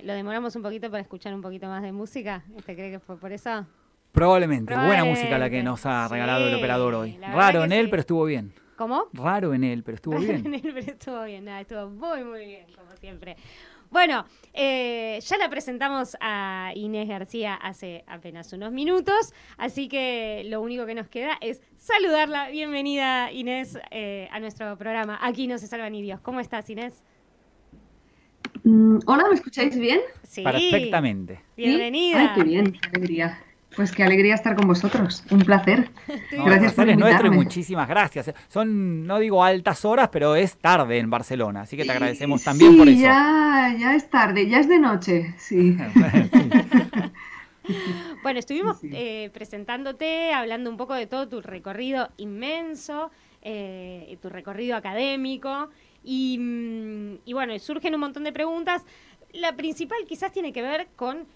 Lo demoramos un poquito para escuchar un poquito más de música. ¿Cree que fue por eso? Probablemente. Buena música la que Probablemente. nos ha regalado el operador Sí, hoy. la verdad Raro que en él, sí. pero estuvo bien. ¿Cómo? Raro en él, pero estuvo Raro bien. en él, pero estuvo bien. Nada, estuvo muy, muy bien, como siempre. Bueno, ya la presentamos a Inés García hace apenas unos minutos, así que lo único que nos queda es saludarla. Bienvenida, Inés, a nuestro programa. Aquí no se salva ni Dios. ¿Cómo estás, Inés? Hola, ¿me escucháis bien? Sí, Perfectamente. Sí. Ay, qué bienvenida. bien, qué alegría. Pues qué alegría estar con vosotros. Un placer. No, el Estuvimos... Gracias por placer es nuestro y invitarme. muchísimas gracias. Son, no digo altas horas, pero es tarde en Barcelona, así que te Y agradecemos también por sí, eso. ya es tarde, ya es de noche, sí. Bueno, sí. Bueno, Sí, estuvimos sí. presentándote, hablando un poco de todo tu recorrido inmenso, tu recorrido académico, y bueno, surgen un montón de preguntas. La principal quizás tiene que ver con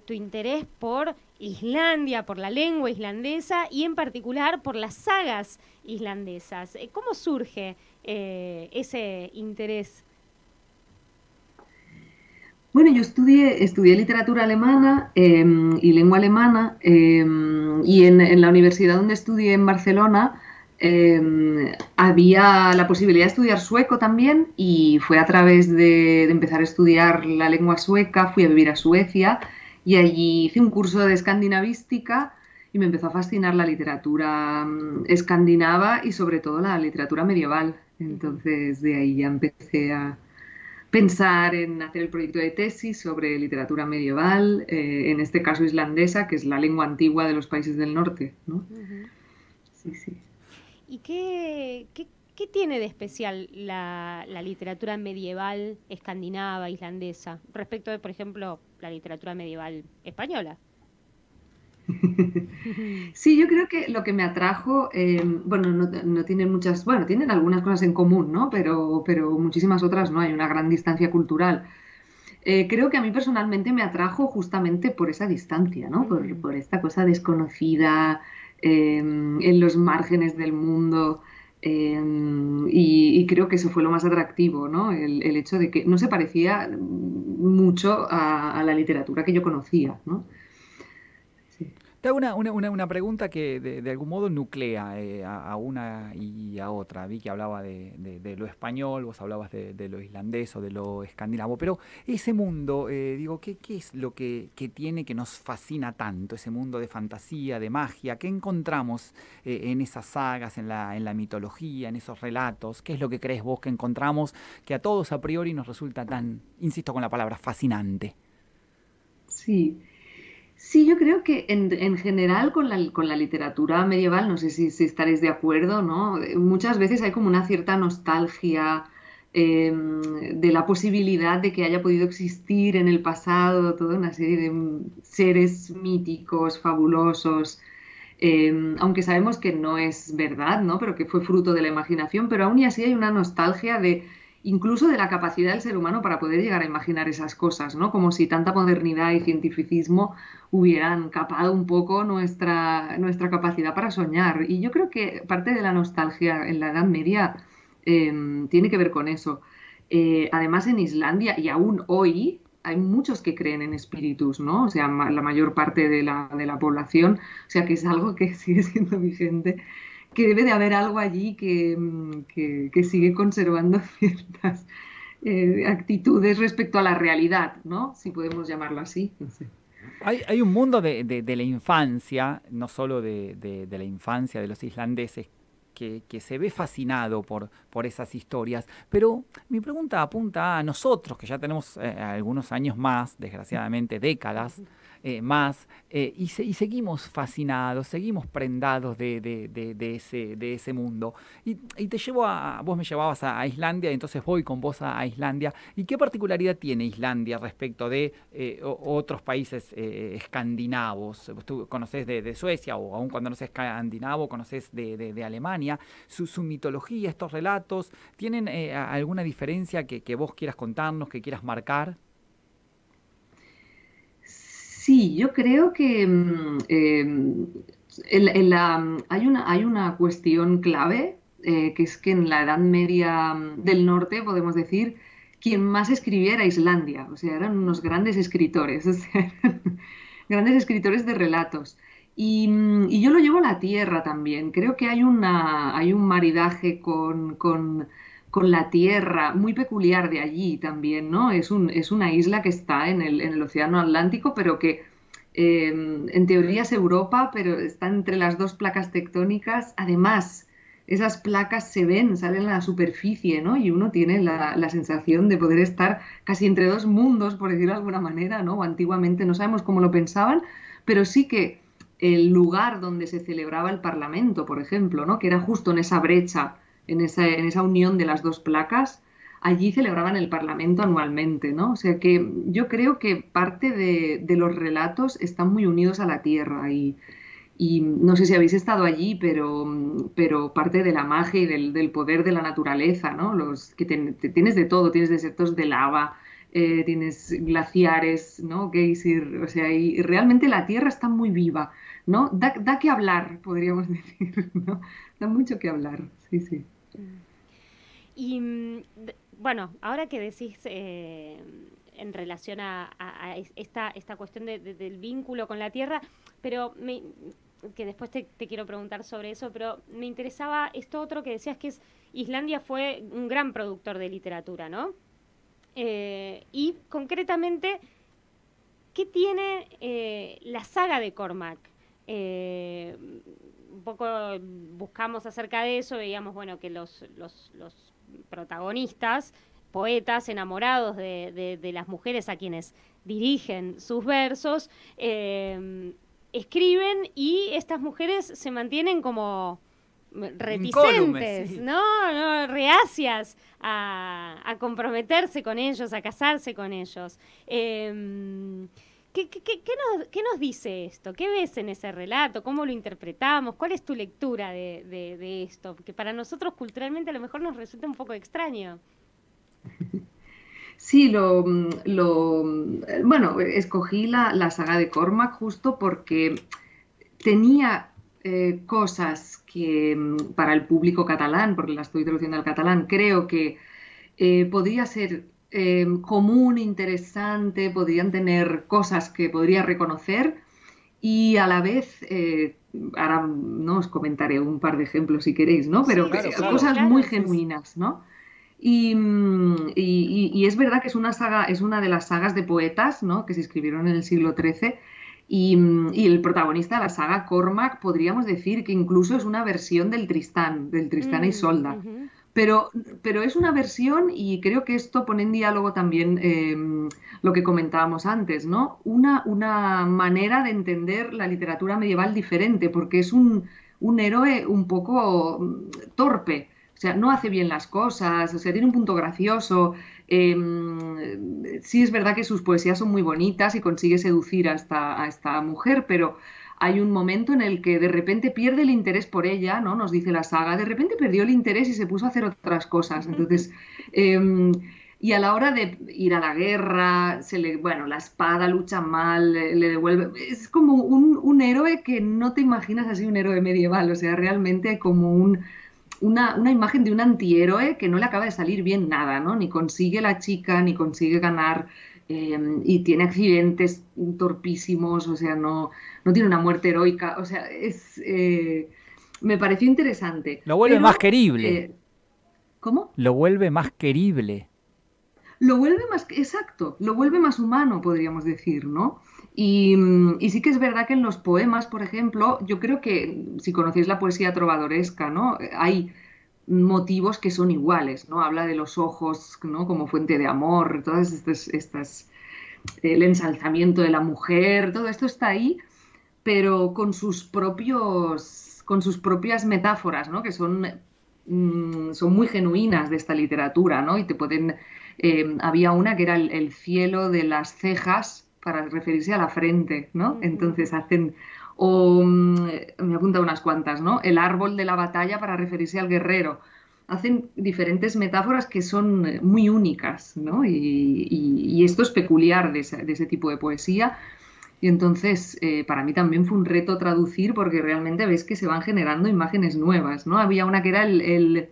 tu interés por Islandia, por la lengua islandesa y en particular por las sagas islandesas. ¿Cómo surge ese interés? Bueno, yo estudié literatura alemana y lengua alemana y en la universidad donde estudié en Barcelona había la posibilidad de estudiar sueco también y fue a través de empezar a estudiar la lengua sueca, fui a vivir a Suecia y allí hice un curso de escandinavística y me empezó a fascinar la literatura escandinava y sobre todo la literatura medieval. Ujú. Entonces de ahí ya empecé a pensar en hacer el proyecto de tesis sobre literatura medieval, en este caso islandesa, que es la lengua antigua de los países del norte, ¿no? Ujú. Sí, sí. ¿Y qué tiene de especial la literatura medieval escandinava, islandesa, respecto de, por ejemplo, la literatura medieval española? Sí, yo creo que lo que me atrajo, bueno, no tienen muchas, bueno, tienen algunas cosas en común, ¿no? Pero muchísimas otras no, hay una gran distancia cultural. Creo que a mí personalmente me atrajo justamente por esa distancia, ¿no? Ujú. Por esta cosa desconocida en los márgenes del mundo. Y creo que eso fue lo más atractivo, ¿no? El hecho de que no se parecía mucho a la literatura que yo conocía, ¿no? Sí. Te hago una pregunta que de algún modo nuclea a una y a otra. Vi que hablaba de lo español, vos hablabas de lo islandés o de lo escandinavo, pero ese mundo, digo, ¿qué es lo que tiene que nos fascina tanto? Ese mundo de fantasía, de magia, ¿qué encontramos en esas sagas, en la mitología, en esos relatos? ¿Qué es lo que crees vos que encontramos que a todos a priori nos resulta tan, insisto con la palabra, fascinante? Sí. Sí, yo creo que en general con la literatura medieval, no sé si estaréis de acuerdo, ¿no? Muchas veces hay como una cierta nostalgia de la posibilidad de que haya podido existir en el pasado toda una serie de seres míticos, fabulosos, aunque sabemos que no es verdad, ¿no? Pero que fue fruto de la imaginación, pero aún y así hay una nostalgia de incluso de la capacidad del ser humano para poder llegar a imaginar esas cosas, ¿no? Como si tanta modernidad y cientificismo hubieran capado un poco nuestra capacidad para soñar. Y yo creo que parte de la nostalgia en la Edad Media tiene que ver con eso. Además, en Islandia, y aún hoy, hay muchos que creen en espíritus, ¿no? O sea, la mayor parte de la población, o sea, que es algo que sigue siendo vigente, que debe de haber algo allí que sigue conservando ciertas actitudes respecto a la realidad, ¿no? Si podemos llamarlo así. No sé. Hay un mundo de la infancia, no solo de la infancia de los islandeses, que se ve fascinado por esas historias, pero mi pregunta apunta a nosotros, que ya tenemos algunos años más, desgraciadamente décadas más, y seguimos fascinados, seguimos prendados de ese mundo. Y te llevo vos me llevabas a Islandia, y entonces voy con vos a Islandia. ¿Y qué particularidad tiene Islandia respecto de otros países escandinavos? Tú conocés de Suecia, o aun cuando no seas escandinavo, conocés de Alemania. Su mitología, estos relatos, ¿tienen alguna diferencia que vos quieras contarnos, que quieras marcar? Sí, yo creo que hay una cuestión clave, que es que en la Edad Media del Norte, podemos decir, quien más escribía era Islandia, o sea, eran unos grandes escritores, o sea, grandes escritores de relatos. Y yo lo llevo a la tierra también. Creo que hay un maridaje con la tierra muy peculiar de allí también, ¿no? Es una isla que está en el Océano Atlántico, pero que en teoría es Europa, pero está entre las dos placas tectónicas. Además, esas placas se ven, salen a la superficie, ¿no? Y uno tiene la sensación de poder estar casi entre dos mundos, por decirlo de alguna manera, ¿no? O antiguamente no sabemos cómo lo pensaban, pero sí que el lugar donde se celebraba el Parlamento, por ejemplo, ¿no? Que era justo en esa brecha, en esa unión de las dos placas, allí celebraban el Parlamento anualmente, ¿no? O sea que yo creo que parte de los relatos están muy unidos a la tierra y no sé si habéis estado allí, pero parte de la magia y del poder de la naturaleza, ¿no? Tienes de todo, tienes desiertos de lava, tienes glaciares, ¿no? Geysir, o sea, y realmente la tierra está muy viva, ¿no? Da que hablar, podríamos decir, ¿no? Da mucho que hablar, sí, sí. Y bueno, ahora que decís en relación a esta cuestión del vínculo con la tierra, pero que después te quiero preguntar sobre eso, pero me interesaba esto otro que decías, que Islandia fue un gran productor de literatura, ¿no? Y concretamente, ¿qué tiene la saga de Cormac? Un poco buscamos acerca de eso, veíamos, bueno, que los protagonistas, poetas enamorados de las mujeres a quienes dirigen sus versos, escriben, y estas mujeres se mantienen como reticentes, sí. ¿no? Reacias a comprometerse con ellos, a casarse con ellos. ¿Qué nos dice esto? ¿Qué ves en ese relato? ¿Cómo lo interpretamos? ¿Cuál es tu lectura de esto? Que para nosotros culturalmente a lo mejor nos resulta un poco extraño. Sí, bueno, escogí la saga de Cormac justo porque tenía cosas que para el público catalán, porque la estoy traduciendo al catalán, creo que podría ser común, interesante, podrían tener cosas que podría reconocer y a la vez, ahora no os comentaré un par de ejemplos si queréis, ¿no? Pero Sí, claro, sí, claro. cosas claro, muy sí. genuinas, ¿no? Y es verdad que es una saga, es una de las sagas de poetas, ¿no? Que se escribieron en el siglo XIII. Y el protagonista de la saga, Cormac, podríamos decir que incluso es una versión del Tristán y Isolda. Ujú. Pero es una versión y creo que esto pone en diálogo también lo que comentábamos antes, ¿no? Una manera de entender la literatura medieval diferente, porque es un héroe un poco torpe. O sea, no hace bien las cosas, o sea, tiene un punto gracioso. Sí es verdad que sus poesías son muy bonitas y consigue seducir a esta mujer, pero hay un momento en el que de repente pierde el interés por ella, ¿no? Nos dice la saga, de repente perdió el interés y se puso a hacer otras cosas. Entonces, y a la hora de ir a la guerra, bueno, la espada lucha mal, le devuelve. Es como un héroe que no te imaginas así, un héroe medieval, o sea, realmente como una imagen de un antihéroe que no le acaba de salir bien nada, ¿no? Ni consigue la chica, ni consigue ganar, y tiene accidentes torpísimos, o sea, no tiene una muerte heroica, o sea, me pareció interesante. Lo vuelve Pero, más querible. ¿cómo? Lo vuelve más querible. Lo vuelve más, exacto, lo vuelve más humano, podríamos decir, ¿no? Y sí que es verdad que en los poemas, por ejemplo, yo creo que si conocéis la poesía trovadoresca, ¿no? Hay motivos que son iguales, ¿no? Habla de los ojos, ¿no? Como fuente de amor, todas el ensalzamiento de la mujer, todo esto está ahí, pero con sus propias metáforas, ¿no? Que son muy genuinas de esta literatura, ¿no? Y te pueden había una que era el cielo de las cejas para referirse a la frente, ¿no? Entonces me apunta unas cuantas, ¿no? El árbol de la batalla para referirse al guerrero. Hacen diferentes metáforas que son muy únicas, ¿no? Y esto es peculiar de ese tipo de poesía. Y entonces, para mí también fue un reto traducir porque realmente ves que se van generando imágenes nuevas, ¿no? Había una que era el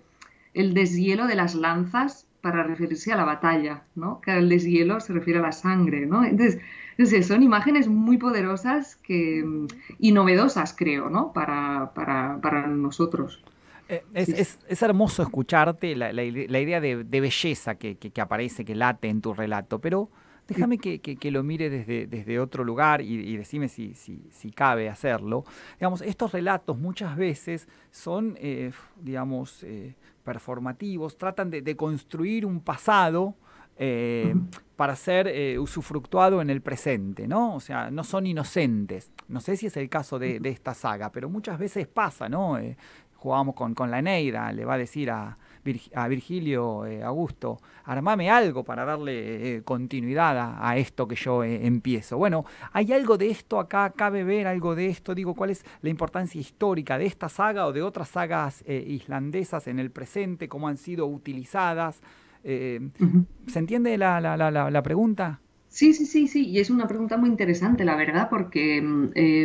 deshielo de las lanzas para referirse a la batalla, ¿no? Que el deshielo se refiere a la sangre, ¿no? Entonces, no sé, son imágenes muy poderosas y novedosas, creo, ¿no? Para nosotros. Sí, sí. Es hermoso escucharte la idea de belleza que aparece, que late en tu relato, pero déjame que lo mire desde otro lugar y decime si cabe hacerlo. Digamos, estos relatos muchas veces son, digamos, performativos, tratan de construir un pasado eh, Ujú. para ser usufructuado en el presente, ¿no? O sea, no son inocentes. No sé si es el caso de esta saga, pero muchas veces pasa, ¿no? Jugábamos con la Eneida, le va a decir a Virgilio Augusto, armame algo para darle continuidad a esto que yo empiezo. Bueno, ¿hay algo de esto acá? ¿Cabe ver algo de esto? Digo, ¿cuál es la importancia histórica de esta saga o de otras sagas islandesas en el presente? ¿Cómo han sido utilizadas? Eh, Ujú. ¿Se entiende la pregunta? Sí, sí, sí, sí, y es una pregunta muy interesante, la verdad, porque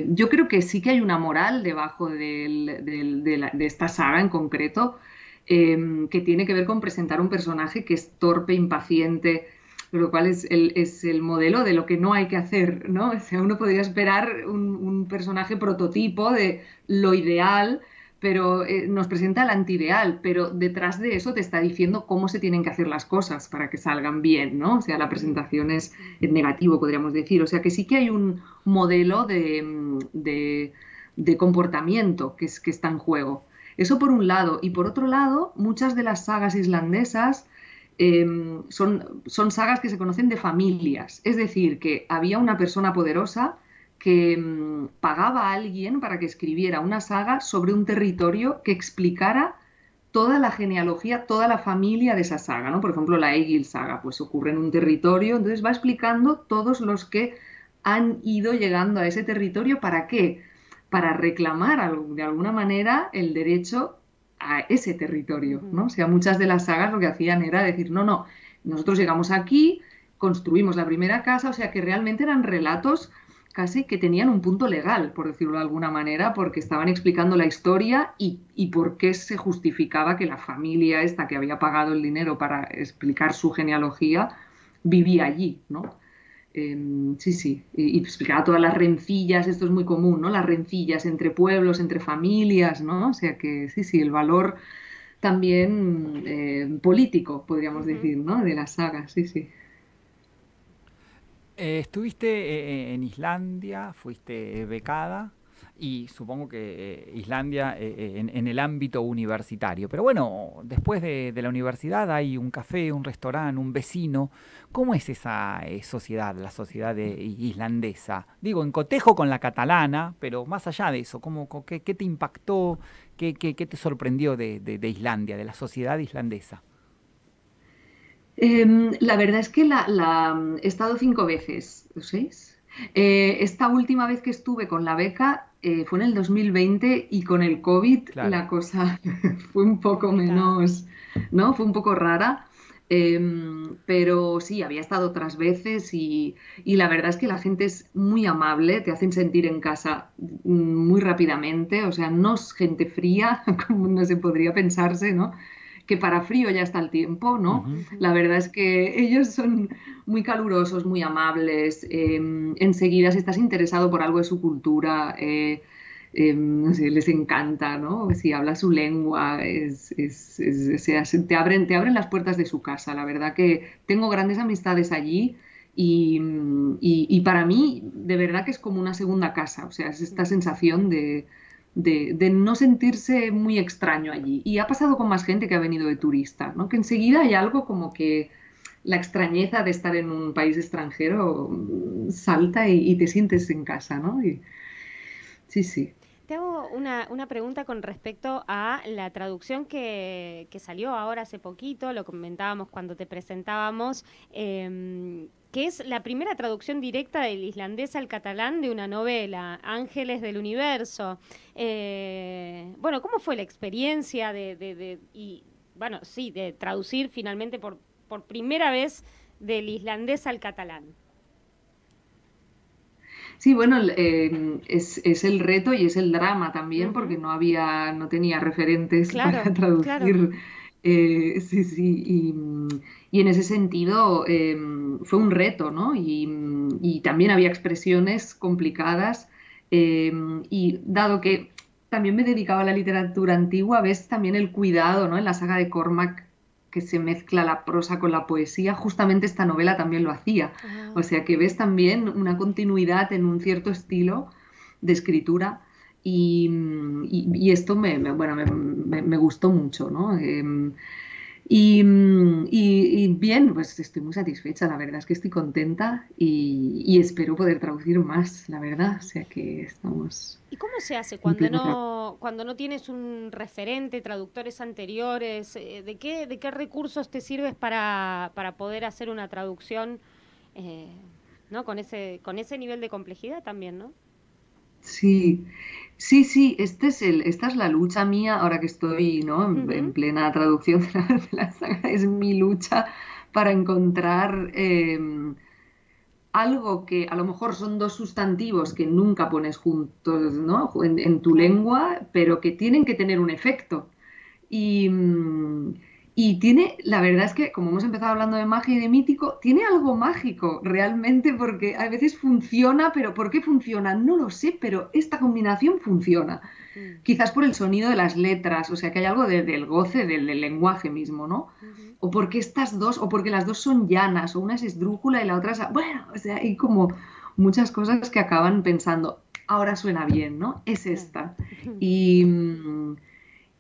yo creo que sí que hay una moral debajo de esta saga en concreto, que tiene que ver con presentar un personaje que es torpe, impaciente, lo cual es el modelo de lo que no hay que hacer, ¿no? O sea, uno podría esperar un personaje prototipo de lo ideal, pero nos presenta el antiideal, pero detrás de eso te está diciendo cómo se tienen que hacer las cosas para que salgan bien, ¿no? O sea, la presentación es negativo, podríamos decir. O sea, que sí que hay un modelo de comportamiento que está en juego. Eso por un lado. Y por otro lado, muchas de las sagas islandesas son sagas que se conocen de familias. Es decir, que había una persona poderosa que pagaba a alguien para que escribiera una saga sobre un territorio que explicara toda la genealogía, toda la familia de esa saga, ¿no? Por ejemplo, la Egil saga, pues ocurre en un territorio, entonces va explicando todos los que han ido llegando a ese territorio, ¿para qué? Para reclamar de alguna manera el derecho a ese territorio, Ujú. ¿no? O sea, muchas de las sagas lo que hacían era decir, no, no, nosotros llegamos aquí, construimos la primera casa, o sea, que realmente eran relatos casi que tenían un punto legal, por decirlo de alguna manera, porque estaban explicando la historia y por qué se justificaba que la familia esta que había pagado el dinero para explicar su genealogía vivía allí, ¿no? Sí, sí, y explicaba todas las rencillas, esto es muy común, ¿no? Las rencillas entre pueblos, entre familias, ¿no? O sea que sí, sí, el valor también político, podríamos Ujú. decir, ¿no? De la saga, sí, sí. Estuviste en Islandia, fuiste becada y supongo que Islandia en el ámbito universitario. Pero bueno, después de la universidad hay un café, un restaurante, un vecino. ¿Cómo es esa sociedad, la sociedad islandesa? Digo, en cotejo con la catalana, pero más allá de eso, ¿qué te impactó, qué te sorprendió de Islandia, de la sociedad islandesa? La verdad es que he estado 5 veces, ¿o 6? Esta última vez que estuve con la beca fue en el 2020 y con el COVID Claro. la cosa fue un poco Complicada. menos, ¿no? Fue un poco rara. Pero sí, había estado otras veces y la verdad es que la gente es muy amable, te hacen sentir en casa muy rápidamente, o sea, no es gente fría, como no se podría pensarse, ¿no? Que para frío ya está el tiempo, ¿no? Ujú. Ujú. La verdad es que ellos son muy calurosos, muy amables. Enseguida, si estás interesado por algo de su cultura, no sé, les encanta, ¿no? Si hablas su lengua, o sea, te abren las puertas de su casa. La verdad que tengo grandes amistades allí. Y para mí, de verdad que es como una segunda casa, o sea, es esta sensación de no sentirse muy extraño allí. Y ha pasado con más gente que ha venido de turista, ¿no? Que enseguida hay algo como que la extrañeza de estar en un país extranjero salta y te sientes en casa, ¿no? Sí, sí. Te hago una pregunta con respecto a la traducción que salió ahora hace poquito, lo comentábamos cuando te presentábamos, que es la primera traducción directa del islandés al catalán de una novela, Ángeles del Universo. Bueno, ¿cómo fue la experiencia y, bueno, sí, de traducir finalmente por primera vez del islandés al catalán? Sí, bueno, es el reto y es el drama también, porque Ujú. no tenía referentes Claro, para claro. traducir. Sí, sí, y en ese sentido fue un reto, ¿no? Y también había expresiones complicadas eh, y dado que también me dedicaba a la literatura antigua, ves también el cuidado, ¿no? En la saga de Cormac que se mezcla la prosa con la poesía, justamente esta novela también lo hacía. O Ah, sea que ves también una continuidad en un cierto estilo de escritura y esto bueno, me gustó mucho, ¿no? Y bien, pues estoy muy satisfecha, la verdad es que estoy contenta y espero poder traducir más, la verdad, o sea que estamos ¿y cómo se hace en pleno trabajo. cuando no tienes un referente, traductores anteriores? De qué recursos te sirves para poder hacer una traducción, eh, ¿no? Con ese nivel de complejidad también, ¿no? Sí, sí, sí, esta es la lucha mía ahora que estoy, ¿no? En Ujú. plena traducción de la saga, es mi lucha para encontrar algo que a lo mejor son dos sustantivos que nunca pones juntos, ¿no? En tu Claro. lengua, pero que tienen que tener un efecto. Y, y tiene, la verdad es que, como hemos empezado hablando de magia y de mítico, tiene algo mágico realmente, porque a veces funciona, pero ¿por qué funciona? No lo sé, pero esta combinación funciona. Mm, Quizás por el sonido de las letras, o sea que hay algo del goce del lenguaje mismo, ¿no? ujú. O porque estas dos, o porque las dos son llanas, o una es esdrújula y la otra es... Bueno, o sea, hay como muchas cosas que acaban pensando, ahora suena bien, ¿no? Es Claro. esta. Y,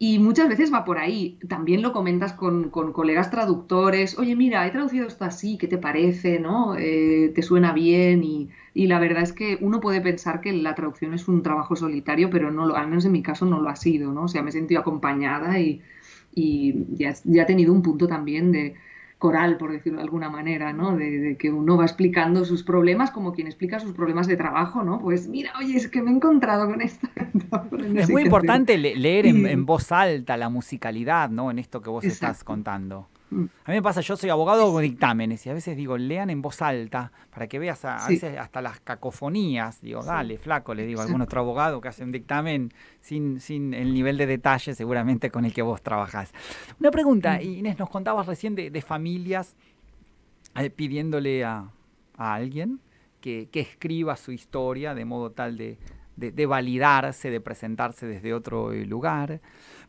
y muchas veces va por ahí. También lo comentas con colegas traductores. Oye, mira, he traducido esto así, ¿qué te parece? ¿No? ¿Te suena bien? Y la verdad es que uno puede pensar que la traducción es un trabajo solitario, pero no al menos en mi caso no lo ha sido, ¿no? O sea, me he sentido acompañada y ya he tenido un punto también de coral, por decirlo de alguna manera, ¿no? De que uno va explicando sus problemas como quien explica sus problemas de trabajo, ¿no? Pues mira, oye, es que me he encontrado con esto, no Es sé muy qué hacer. importante leer en Y, voz alta la musicalidad, ¿no? En esto que vos estás exacto. contando. Mm, A mí me pasa, yo soy sí, abogado con sí, dictámenes y a veces digo, lean en voz alta para que veas a sí, veces hasta las cacofonías. Digo, Sí. dale, flaco, le digo a algún exacto. otro abogado que hace un dictamen sin el nivel de detalle seguramente con el que vos trabajás. Una pregunta, Mm. Inés, nos contabas recién de familias pidiéndole a alguien que escriba su historia de modo tal de validarse, de presentarse desde otro lugar.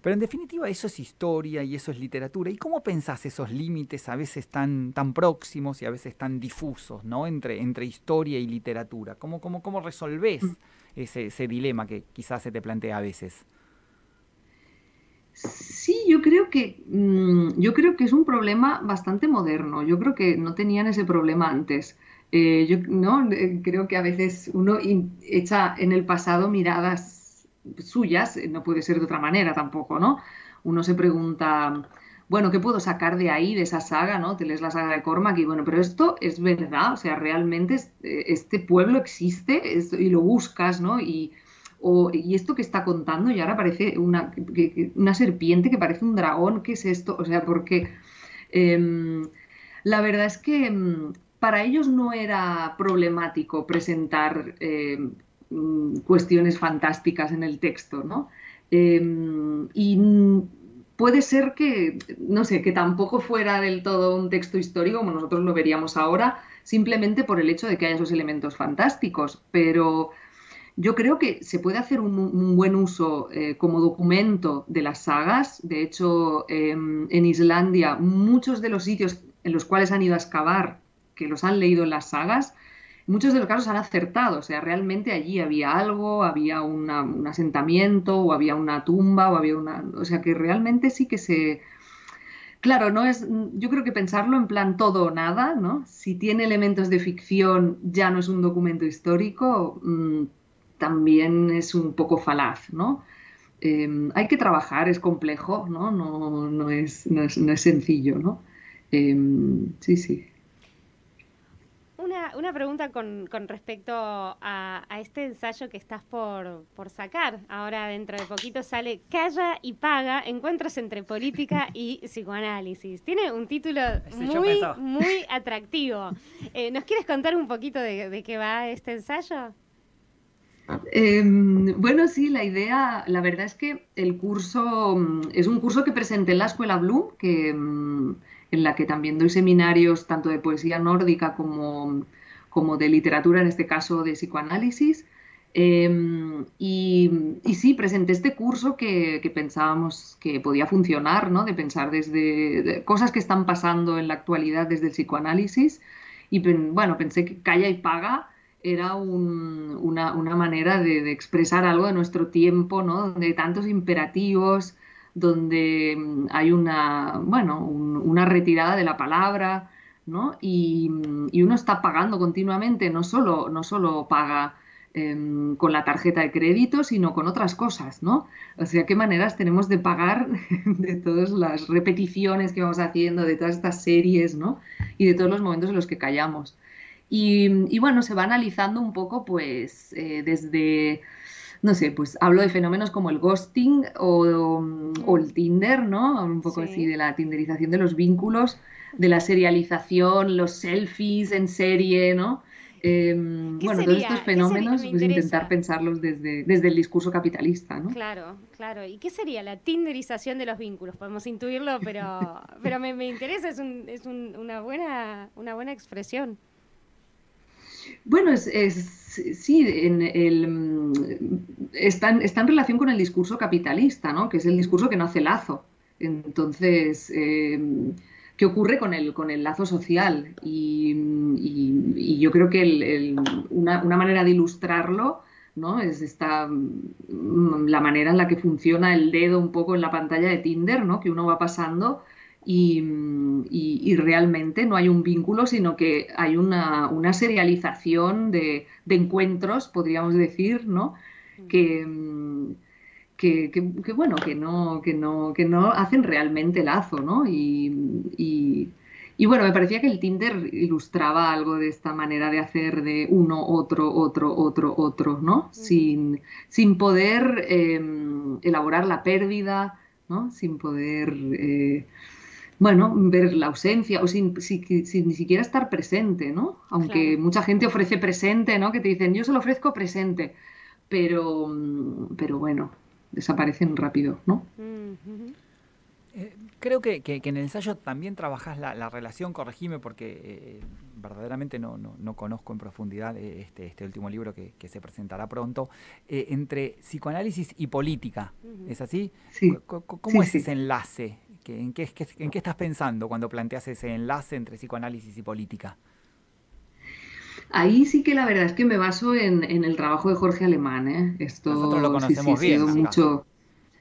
Pero en definitiva eso es historia y eso es literatura. ¿Y cómo pensás esos límites a veces tan próximos y a veces tan difusos, ¿no? Entre historia y literatura? ¿Cómo resolvés ese dilema que quizás se te plantea a veces? Sí, yo creo que es un problema bastante moderno. Yo creo que no tenían ese problema antes. Yo no creo que a veces uno echa en el pasado miradas suyas, no puede ser de otra manera tampoco, ¿no? Uno se pregunta, bueno, ¿qué puedo sacar de ahí, de esa saga, ¿no? Te lees la saga de Cormac y bueno, pero esto es verdad, o sea, realmente este pueblo existe y lo buscas, ¿no? Y esto que está contando y ahora parece una serpiente que parece un dragón, ¿qué es esto? O sea, porque em, la verdad es que para ellos no era problemático presentar cuestiones fantásticas en el texto, ¿no? Y puede ser que, no sé, que tampoco fuera del todo un texto histórico como nosotros lo veríamos ahora, simplemente por el hecho de que haya esos elementos fantásticos, pero yo creo que se puede hacer un buen uso como documento de las sagas. De hecho, en Islandia, muchos de los sitios en los cuales han ido a excavar, que los han leído en las sagas, en muchos de los casos han acertado. O sea, realmente allí había algo, había un asentamiento, o había una tumba, o había una. O sea, que realmente sí que se. Claro, no es. Yo creo que pensarlo en plan todo o nada, ¿no? Si tiene elementos de ficción, ya no es un documento histórico. También es un poco falaz, ¿no? Hay que trabajar, es complejo, ¿no? No es sencillo, ¿no? Sí, sí. Una pregunta con respecto a este ensayo que estás por sacar. Ahora dentro de poquito sale Calla y Paga, encuentros entre política y psicoanálisis. Tiene un título Sí, yo muy, pensaba. muy atractivo. ¿Nos quieres contar un poquito de qué va este ensayo? Bueno, sí, la idea, la verdad es que el curso es un curso que presenté en la Escuela Bloom, en la que también doy seminarios tanto de poesía nórdica como de literatura, en este caso de psicoanálisis. Y sí, presenté este curso que pensábamos que podía funcionar, ¿no? De pensar desde cosas que están pasando en la actualidad desde el psicoanálisis. Y bueno, pensé que Calla y Paga era una manera de expresar algo de nuestro tiempo, ¿no? Donde hay tantos imperativos, donde hay bueno, una retirada de la palabra, ¿no? Y uno está pagando continuamente, no solo paga con la tarjeta de crédito, sino con otras cosas, ¿no? O sea, qué maneras tenemos de pagar de todas las repeticiones que vamos haciendo, de todas estas series, ¿no? Y de todos los momentos en los que callamos. Y bueno, se va analizando un poco, pues, desde, no sé, pues hablo de fenómenos como el ghosting o el Tinder, ¿no? Hablo un poco así Sí. de la tinderización de los vínculos, de la serialización, los selfies en serie, ¿no? ¿Qué Bueno, todos estos sería? ¿Qué sería? fenómenos, Me pues intentar interesa. pensarlos desde el discurso capitalista, ¿no? Claro, claro. ¿Y qué sería la tinderización de los vínculos? Podemos intuirlo, pero me interesa, una buena expresión. Bueno, sí, está en relación con el discurso capitalista, ¿no? Que es el discurso que no hace lazo. Entonces, ¿qué ocurre con el lazo social? Y yo creo que una manera de ilustrarlo, ¿no? Es la manera en la que funciona el dedo un poco en la pantalla de Tinder, ¿no? Que uno va pasando y realmente no hay un vínculo, sino que hay una serialización de encuentros, podríamos decir, ¿no? Que, bueno, que no hacen realmente lazo, ¿no? Y bueno, me parecía que el Tinder ilustraba algo de esta manera de hacer de uno, otro, otro, otro, otro, ¿no? Ujú. Sin poder elaborar la pérdida, ¿no? Sin poder, bueno, ver la ausencia o sin ni siquiera estar presente, ¿no? Aunque Claro. mucha gente ofrece presente, ¿no? Que te dicen, yo solo ofrezco presente, pero bueno, desaparecen rápido, ¿no? Ujú. Creo que en el ensayo también trabajás la relación, corregime porque verdaderamente no conozco en profundidad este último libro que se presentará pronto, entre psicoanálisis y política. Ujú. ¿Es así? Sí, ¿Cómo sí, es ese sí. enlace? ¿En qué estás pensando cuando planteas ese enlace entre psicoanálisis y política? Ahí sí que la verdad es que me baso en el trabajo de Jorge Alemán, ¿eh? Nosotros lo Esto sí, ha conocemos bien sido acá. mucho.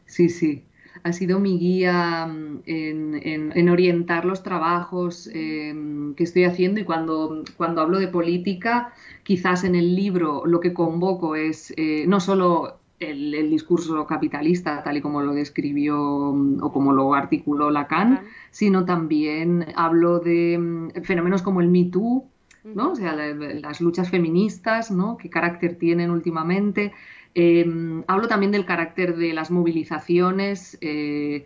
Sí, sí. Ha sido mi guía en orientar los trabajos que estoy haciendo y cuando hablo de política, quizás en el libro lo que convoco es no solo el discurso capitalista, tal y como lo describió o como lo articuló Lacan, Lacan. sino también hablo de fenómenos como el Me Too, ¿no? O Ujú. sea, las luchas feministas, ¿no? ¿Qué carácter tienen últimamente? Hablo también del carácter de las movilizaciones, qué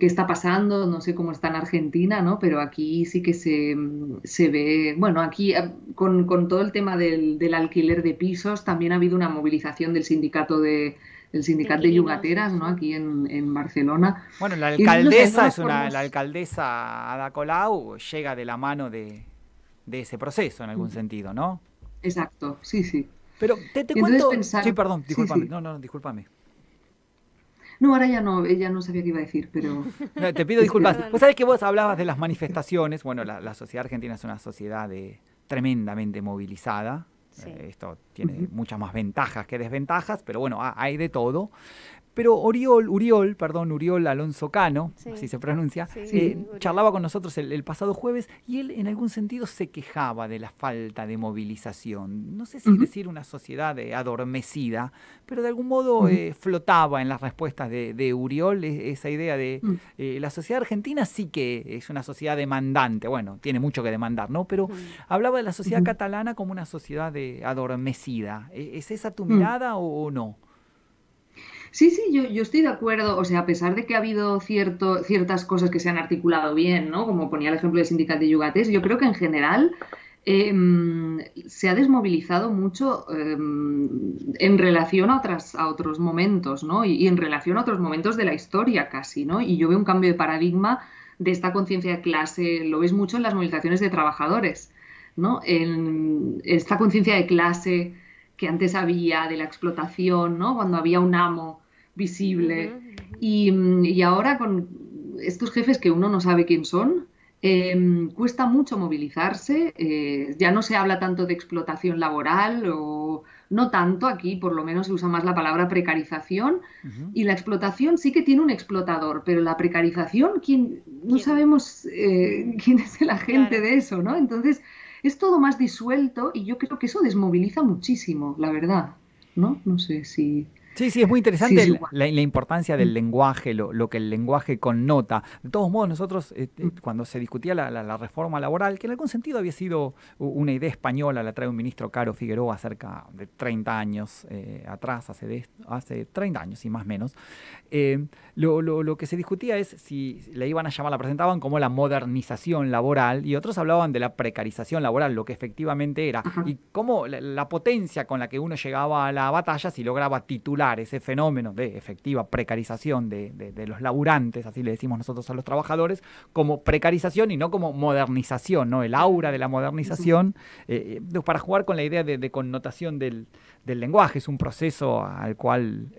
está pasando, no sé cómo está en Argentina, ¿no? Pero aquí sí que se ve, bueno, aquí con todo el tema del alquiler de pisos, también ha habido una movilización del De sindicato de inquilinos, yugateras, ¿no? sí. Aquí en Barcelona. Bueno, la Y no sé, hay alcaldesa nuevas la formas. alcaldesa Ada Colau llega de la mano de ese proceso en algún sentido, ¿no? Exacto, sí, sí. Pero te Y entonces cuento, sí, pensar, perdón, sí, discúlpame, sí. no, discúlpame. No, ahora ya no, ella no sabía qué iba a decir, pero No, te pido es que disculpas. Vos Perdón. sabés que vos hablabas de las manifestaciones. Bueno, la sociedad argentina es una sociedad tremendamente movilizada. Sí. Esto tiene ujú, muchas más ventajas que desventajas, pero bueno, hay de todo. Pero Uriol Alonso Cano, así Sí. se pronuncia, Sí, sí, sí, Uriol. charlaba con nosotros el pasado jueves y él en algún sentido se quejaba de la falta de movilización. No sé si ujú, decir una sociedad adormecida, pero de algún modo ujú, flotaba en las respuestas de Uriol esa idea de ujú, la sociedad argentina sí que es una sociedad demandante, bueno, tiene mucho que demandar, ¿no? Pero Mm. hablaba de la sociedad ujú, catalana como una sociedad adormecida. ¿Es esa tu ujú. mirada o no? Sí, sí, yo estoy de acuerdo. O sea, a pesar de que ha habido ciertas cosas que se han articulado bien, ¿no? Como ponía el ejemplo del sindicato de Yugatés, yo creo que en general se ha desmovilizado mucho en relación a otros momentos, ¿no? Y en relación a otros momentos de la historia casi, ¿no? Y yo veo un cambio de paradigma de esta conciencia de clase, lo ves mucho en las movilizaciones de trabajadores, ¿no? En esta conciencia de clase que antes había, de la explotación, ¿no? Cuando había un amo visible. Y ahora con estos jefes que uno no sabe quién son, cuesta mucho movilizarse, ya no se habla tanto de explotación laboral o no tanto, aquí por lo menos se usa más la palabra precarización y la explotación sí que tiene un explotador, pero la precarización, no sabemos quién es el agente de eso, ¿no? Entonces es todo más disuelto y yo creo que eso desmoviliza muchísimo, la verdad, ¿no? No sé si... Sí, sí, es muy Sí, interesante es igual. la importancia del lenguaje, lo que el lenguaje connota. De todos modos, nosotros, cuando se discutía la reforma laboral, que en algún sentido había sido una idea española, la trae un ministro Caro Figueroa cerca de 30 años atrás, hace 30 años y más o menos, lo que se discutía es si la iban a llamar, la presentaban como la modernización laboral y otros hablaban de la precarización laboral, lo que efectivamente era, Ajá. y cómo la potencia con la que uno llegaba a la batalla si lograba titular ese fenómeno de efectiva precarización de los laburantes, así le decimos nosotros a los trabajadores, como precarización y no como modernización, ¿no? El aura de la modernización, para jugar con la idea de connotación del lenguaje. Es un proceso al cual,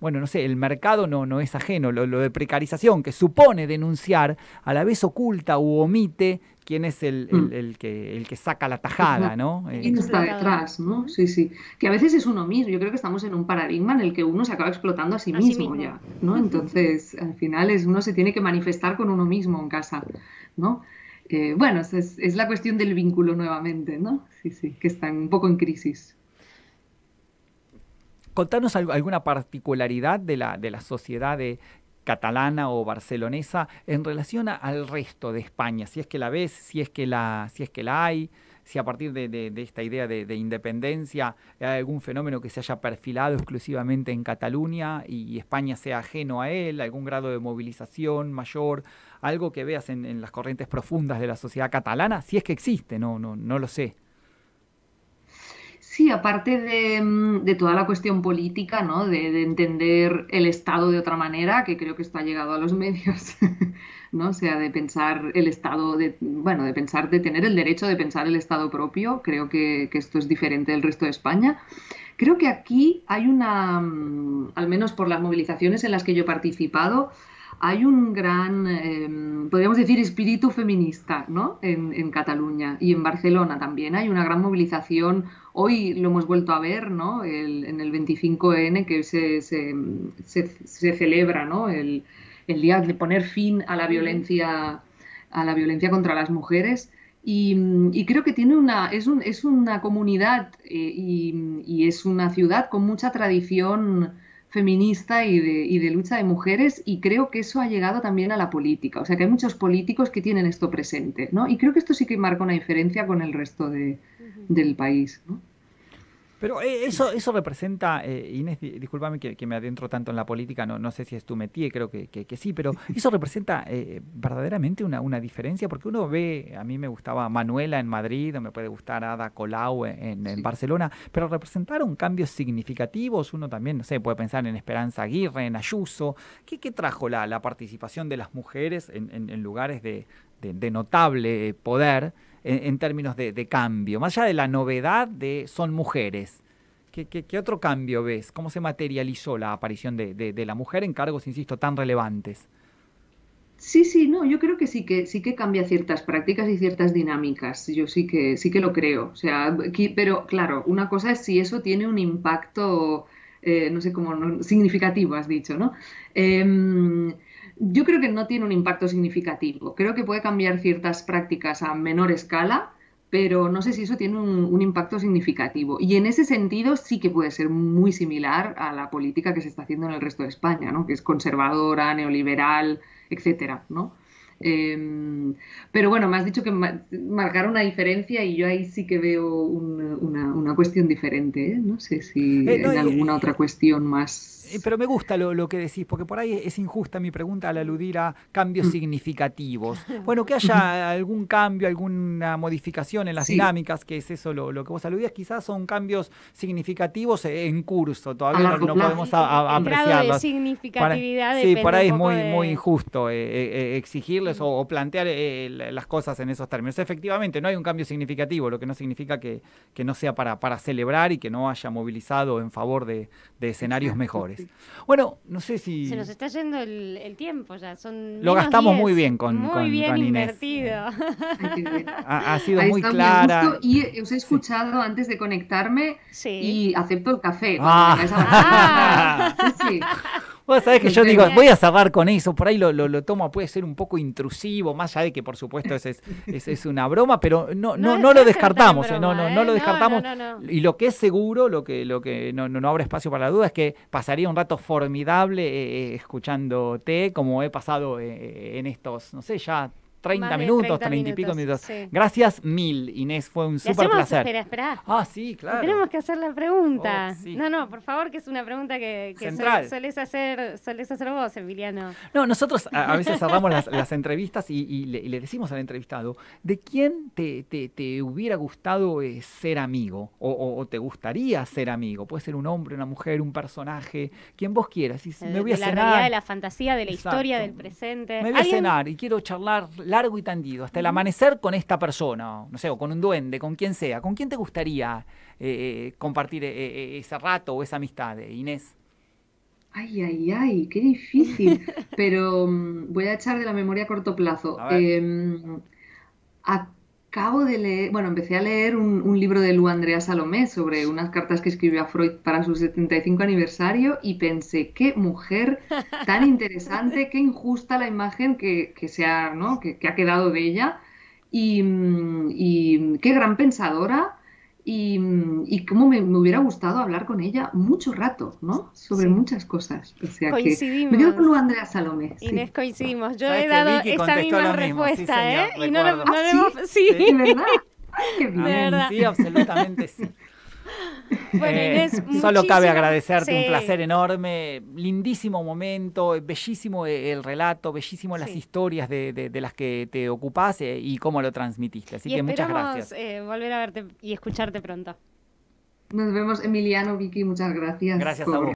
bueno, no sé, el mercado no es ajeno. Lo de precarización, que supone denunciar, a la vez oculta u omite quién es el que saca la tajada, ¿no? ¿Quién está detrás, no? Sí, sí. Que a veces es uno mismo. Yo creo que estamos en un paradigma en el que uno se acaba explotando a sí mismo ya, ¿no? Entonces, al final uno se tiene que manifestar con uno mismo en casa, ¿no? Bueno, es la cuestión del vínculo nuevamente, ¿no? Sí, sí, que está un poco en crisis. Contanos alguna particularidad de la sociedad catalana o barcelonesa en relación al resto de España, si es que la ves, si es que la hay, si a partir de esta idea de independencia hay algún fenómeno que se haya perfilado exclusivamente en Cataluña y España sea ajeno a él, algún grado de movilización mayor, algo que veas en las corrientes profundas de la sociedad catalana, si es que existe, no lo sé. Sí, aparte de toda la cuestión política, ¿no? De entender el Estado de otra manera, que creo que esto ha llegado a los medios, ¿no? O sea, de pensar el Estado, bueno, de pensar, de tener el derecho de pensar el Estado propio, creo que esto es diferente del resto de España. Creo que aquí hay al menos por las movilizaciones en las que yo he participado, hay un gran, podríamos decir, espíritu feminista, ¿no? En Cataluña y en Barcelona también hay una gran movilización. Hoy lo hemos vuelto a ver, ¿no? En el 25N que se celebra, ¿no? El día de poner fin a la violencia contra las mujeres. Y creo que es una comunidad y es una ciudad con mucha tradición feminista y de lucha de mujeres y creo que eso ha llegado también a la política. O sea que hay muchos políticos que tienen esto presente, ¿no? Y creo que esto sí que marca una diferencia con el resto del país, ¿no? Pero eso representa, Inés, discúlpame que me adentro tanto en la política, no sé si es tu métier, creo que sí, pero eso representa verdaderamente una diferencia, porque uno ve, a mí me gustaba Manuela en Madrid, o me puede gustar Ada Colau en Barcelona, pero representaron cambios significativos, uno también, no sé, puede pensar en Esperanza Aguirre, en Ayuso. ¿Qué trajo la participación de las mujeres en lugares de notable poder? En términos de cambio, más allá de la novedad de son mujeres, ¿qué otro cambio ves? ¿Cómo se materializó la aparición de la mujer en cargos, insisto, tan relevantes? Sí, sí, no, yo creo que sí que cambia ciertas prácticas y ciertas dinámicas. Yo sí que lo creo. O sea, pero claro, una cosa es si eso tiene un impacto, no sé cómo, significativo, has dicho, ¿no? Yo creo que no tiene un impacto significativo. Creo que puede cambiar ciertas prácticas a menor escala, pero no sé si eso tiene un impacto significativo. Y en ese sentido sí que puede ser muy similar a la política que se está haciendo en el resto de España, ¿no? Que es conservadora, neoliberal, etcétera, ¿no? Pero bueno, me has dicho que marcar una diferencia y yo ahí sí que veo una cuestión diferente, ¿eh? No sé si No, en alguna otra cuestión más pero me gusta lo que decís, porque por ahí es injusta mi pregunta al aludir a cambios significativos. Bueno, que haya algún cambio, alguna modificación en las dinámicas, que es eso lo que vos aludías, quizás son cambios significativos en curso, todavía no podemos apreciarlos. El grado de significatividad depende por ahí es un poco muy injusto exigirles o plantear las cosas en esos términos. Efectivamente, no hay un cambio significativo, lo que no significa que no sea para celebrar y que no haya movilizado en favor de escenarios mejores. Bueno, no sé si... Se nos está yendo el tiempo ya, son lo gastamos 10. muy bien con invertido. Inés. Ha sido muy clara. Y os he escuchado antes de conectarme y acepto el café. Sí. Vos sabés que yo digo, voy a cerrar con eso, por ahí lo tomo, puede ser un poco intrusivo, más allá de que por supuesto es una broma, pero no lo descartamos, no lo descartamos. No. Y lo que es seguro, lo que no habrá espacio para la duda, es que pasaría un rato formidable escuchándote, como he pasado en estos, no sé, ya 30 minutos, 30 y pico minutos. Sí. Gracias mil, Inés, fue un súper placer. Espera. Sí, claro. Tenemos que hacer la pregunta. Sí. No, por favor, que es una pregunta que solés hacer vos, Emiliano. No, nosotros a veces cerramos las entrevistas y le decimos al entrevistado, ¿de quién te hubiera gustado ser amigo? O te gustaría ser amigo. Puede ser un hombre, una mujer, un personaje, quien vos quieras. Y me voy a cenar. La realidad, de la fantasía, de la historia, del presente. Me voy a cenar y quiero charlar largo y tendido, hasta el amanecer con esta persona, no sé, o con un duende, con quien sea. ¿Con quién te gustaría compartir ese rato o esa amistad, Inés? Ay, qué difícil. Pero voy a echar de la memoria a corto plazo. Acabo de leer, empecé a leer un libro de Lu Andrea Salomé sobre unas cartas que escribió a Freud para su 75 aniversario y pensé, qué mujer tan interesante, qué injusta la imagen que ha quedado de ella y qué gran pensadora y cómo me hubiera gustado hablar con ella mucho rato, ¿no? Sobre muchas cosas. O sea coincidimos. Que me quedo con Lu Andrea Salomé. Inés, coincidimos. Yo he dado esa misma respuesta, sí, y no lo hemos... Sí, ¿de verdad? Qué bien. De verdad. Sí, absolutamente sí. Bueno, Inés, solo cabe agradecerte, un placer enorme, lindísimo momento, bellísimo el relato, bellísimo las historias de las que te ocupás y cómo lo transmitiste. Así que muchas gracias. Volver a verte y escucharte pronto. Nos vemos, Emiliano, Vicky, muchas gracias. Gracias a vos.